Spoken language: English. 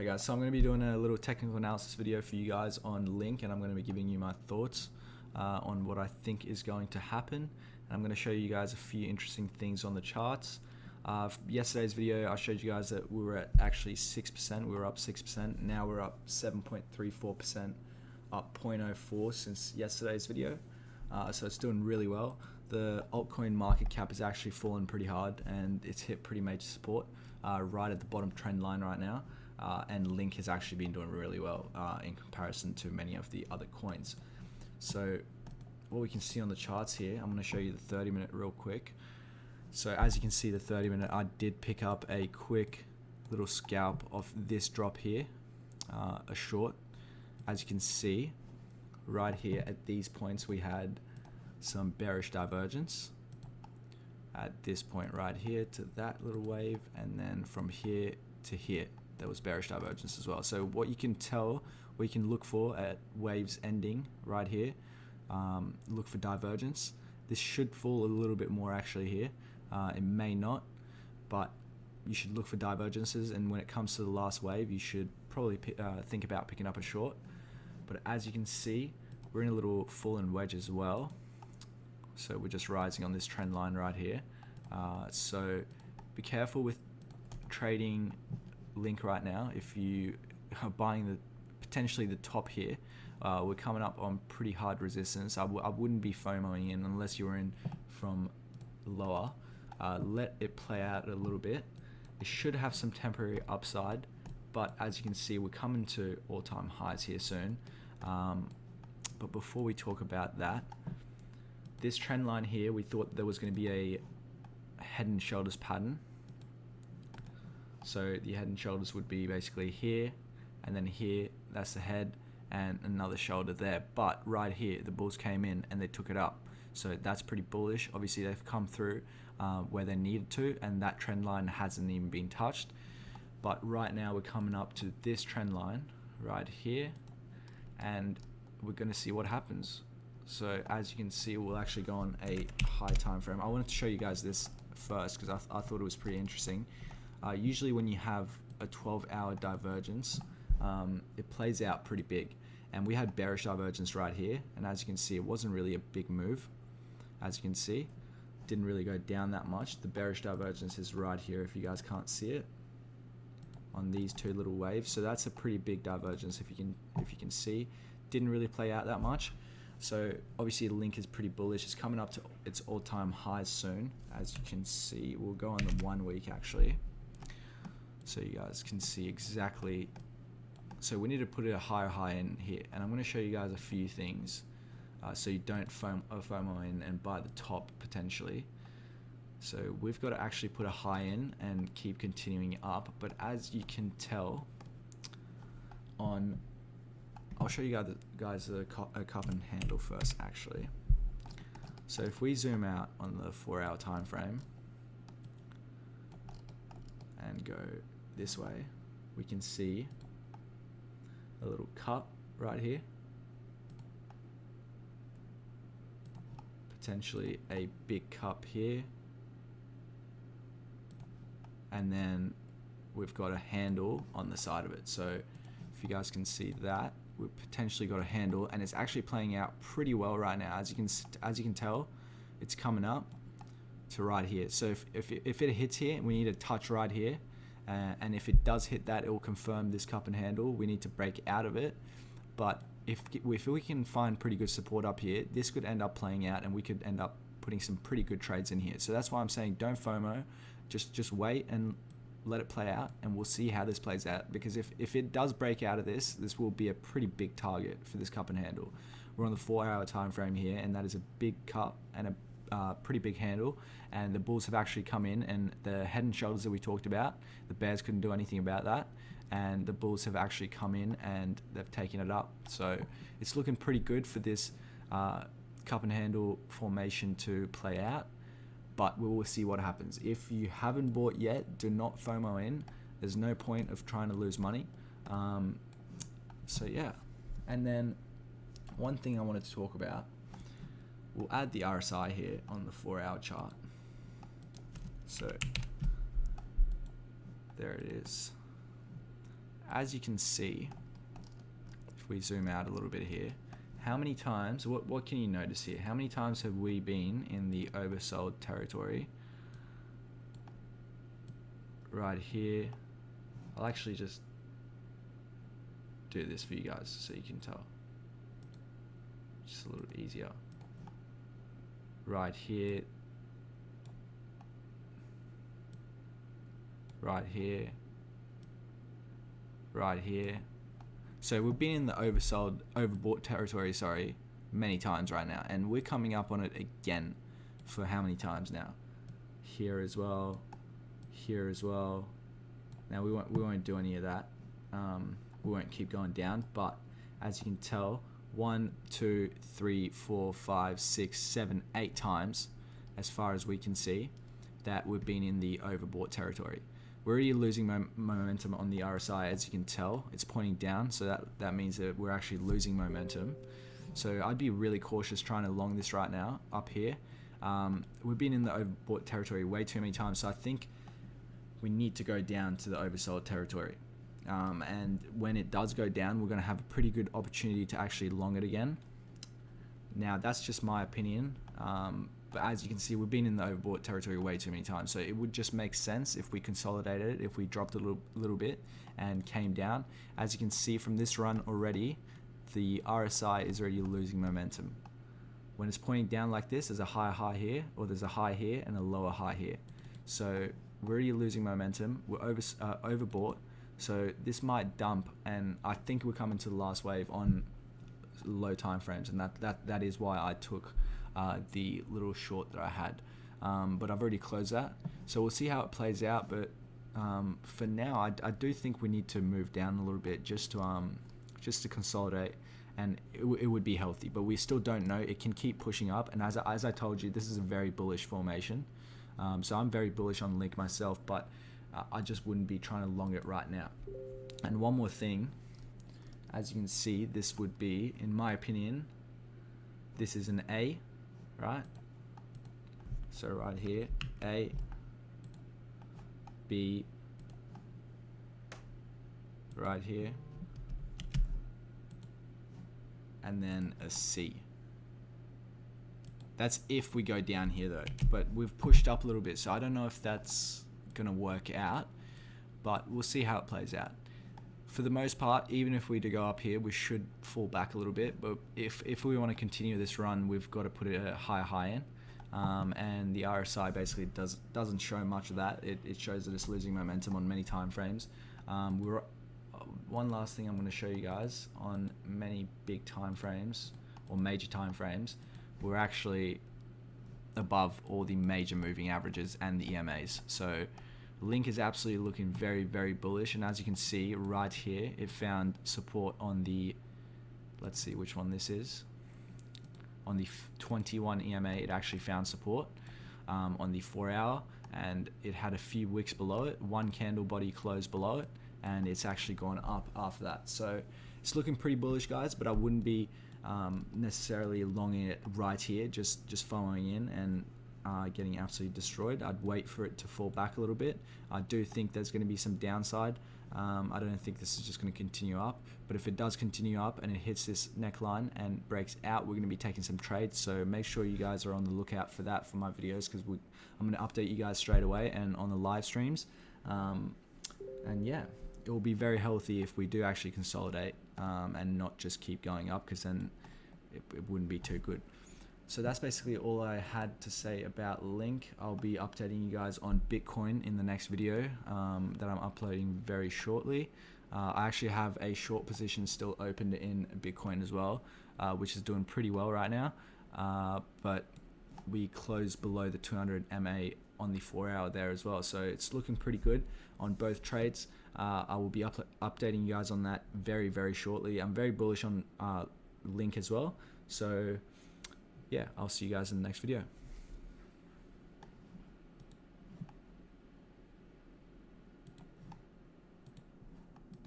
Hey guys, so I'm going to be doing a little technical analysis video for you guys on Link, and I'm going to be giving you my thoughts on what I think is going to happen. And I'm going to show you guys a few interesting things on the charts. Yesterday's video I showed you guys that we were at actually 6%, we were up 6%, now we're up 7.34%, up 0.04 since yesterday's video. So it's doing really well. The altcoin market cap has actually fallen pretty hard and it's hit pretty major support right at the bottom trend line right now. And Link has actually been doing really well in comparison to many of the other coins. So what we can see on the charts here, I'm going to show you the 30-minute real quick. So as you can see, the 30-minute, I did pick up a quick little scalp of this drop here, a short. As you can see, right here at these points, we had some bearish divergence at this point right here to that little wave, and then from here to here there was bearish divergence as well. So what you can tell, what you can look for at waves ending right here, look for divergence. This should fall a little bit more actually here. It may not, but you should look for divergences, and when it comes to the last wave, you should probably think about picking up a short. But as you can see, we're in a little fallen wedge as well. So we're just rising on this trend line right here. So be careful with trading Link right now. If you are buying potentially the top here, we're coming up on pretty hard resistance. I wouldn't be FOMOing in unless you were in from lower. Let it play out a little bit. It should have some temporary upside, but as you can see, we're coming to all-time highs here soon. But before we talk about that, this trend line here, we thought there was going to be a head and shoulders pattern. So the head and shoulders would be basically here, and then here, that's the head, and another shoulder there. But right here, the bulls came in and they took it up. So that's pretty bullish. Obviously, they've come through where they needed to, and that trend line hasn't even been touched. But right now, we're coming up to this trend line right here, and we're going to see what happens. So as you can see, we'll actually go on a high time frame. I wanted to show you guys this first because I thought it was pretty interesting. Usually when you have a 12-hour divergence, it plays out pretty big. And we had bearish divergence right here, and as you can see, it wasn't really a big move. As you can see, didn't really go down that much. The bearish divergence is right here if you guys can't see it on these two little waves. So that's a pretty big divergence if you can see. Didn't really play out that much. So obviously Link is pretty bullish. It's coming up to its all-time highs soon. As you can see, we'll go on the 1 week actually, so you guys can see exactly. So we need to put a higher high in here, and I'm going to show you guys a few things so you don't FOMO in and buy the top potentially. So we've got to actually put a high in and keep continuing up. But as you can tell on, I'll show you guys a cup and handle first actually. So if we zoom out on the 4-hour time frame and go this way, we can see a little cup right here, potentially a big cup here, and then we've got a handle on the side of it. So if you guys can see that, we've potentially got a handle, and it's actually playing out pretty well right now. As you can tell, it's coming up to right here. So if it hits here, we need to touch right here, and if it does hit that, it will confirm this cup and handle. We need to break out of it. But if we can find pretty good support up here, this could end up playing out, and we could end up putting some pretty good trades in here. So that's why I'm saying don't FOMO, just wait and let it play out, and we'll see how this plays out. Because if it does break out of this will be a pretty big target for this cup and handle. We're on the 4-hour time frame here, and that is a big cup and a pretty big handle, and the bulls have actually come in, and the head and shoulders that we talked about, the bears couldn't do anything about that, and the bulls have actually come in and they've taken it up. So it's looking pretty good for this cup and handle formation to play out, but we will see what happens. If you haven't bought yet, do not FOMO in. There's no point of trying to lose money. So yeah, and then one thing I wanted to talk about, we'll add the RSI here on the 4-hour chart. So there it is. as you can see, if we zoom out a little bit here, how many times, what can you notice here? How many times have we been in the oversold territory? Right here. I'll actually just do this for you guys so you can tell. Just a little easier. Right here. Right here. Right here. So we've been in the overbought territory, sorry, many times right now, and we're coming up on it again for how many times now? Here as well, here as well. Now we won't do any of that. We won't keep going down, but as you can tell, 1, 2, 3, 4, 5, 6, 7, 8 times, as far as we can see, that we've been in the overbought territory. We're already losing momentum on the RSI, as you can tell. It's pointing down, so that means that we're actually losing momentum. So I'd be really cautious trying to long this right now, up here. We've been in the overbought territory way too many times, so I think we need to go down to the oversold territory. And when it does go down, we're going to have a pretty good opportunity to actually long it again. Now, that's just my opinion. But as you can see, we've been in the overbought territory way too many times. So it would just make sense if we consolidated it, if we dropped a little bit and came down. As you can see from this run already, the RSI is already losing momentum. When it's pointing down like this, there's a higher high here, or there's a high here and a lower high here. So we're already losing momentum. We're overbought. So this might dump, and I think we're coming to the last wave on low time frames, and that is why I took the little short that I had, but I've already closed that, so we'll see how it plays out. But for now, I do think we need to move down a little bit just to consolidate, and it would be healthy. But we still don't know. It can keep pushing up, and as I told you, this is a very bullish formation. So I'm very bullish on Link myself, but I just wouldn't be trying to long it right now. And one more thing, as you can see, this would be, in my opinion, this is an A, right? So right here, A, B, right here, and then a C. That's if we go down here though, but we've pushed up a little bit, so I don't know if that's gonna work out, but we'll see how it plays out. For the most part, even if we do go up here, we should fall back a little bit, but if we want to continue this run, we've got to put a higher high in, and the RSI basically doesn't show much of that. It shows that it's losing momentum on many time frames. One last thing I'm going to show you guys, on many big time frames or major time frames, we're actually above all the major moving averages and the EMAs. So Link is absolutely looking very, very bullish, and as you can see right here, it found support on the, let's see which one this is, on the 21 EMA. It actually found support on the 4 hour, and it had a few wicks below it, one candle body closed below it, and it's actually gone up after that. So it's looking pretty bullish, guys, but I wouldn't be necessarily longing it right here, just following in and getting absolutely destroyed. I'd wait for it to fall back a little bit. I do think there's going to be some downside. I don't think this is just going to continue up, but if it does continue up and it hits this neckline and breaks out, we're going to be taking some trades. So make sure you guys are on the lookout for that for my videos, because I'm going to update you guys straight away and on the live streams. And yeah, it will be very healthy if we do actually consolidate and not just keep going up, because then it wouldn't be too good. So that's basically all I had to say about Link. I'll be updating you guys on Bitcoin in the next video that I'm uploading very shortly. I actually have a short position still opened in Bitcoin as well, which is doing pretty well right now. But we closed below the 200 MA on the 4 hour there as well. So it's looking pretty good on both trades. I will be updating you guys on that very, very shortly. I'm very bullish on Link as well. So yeah, I'll see you guys in the next video.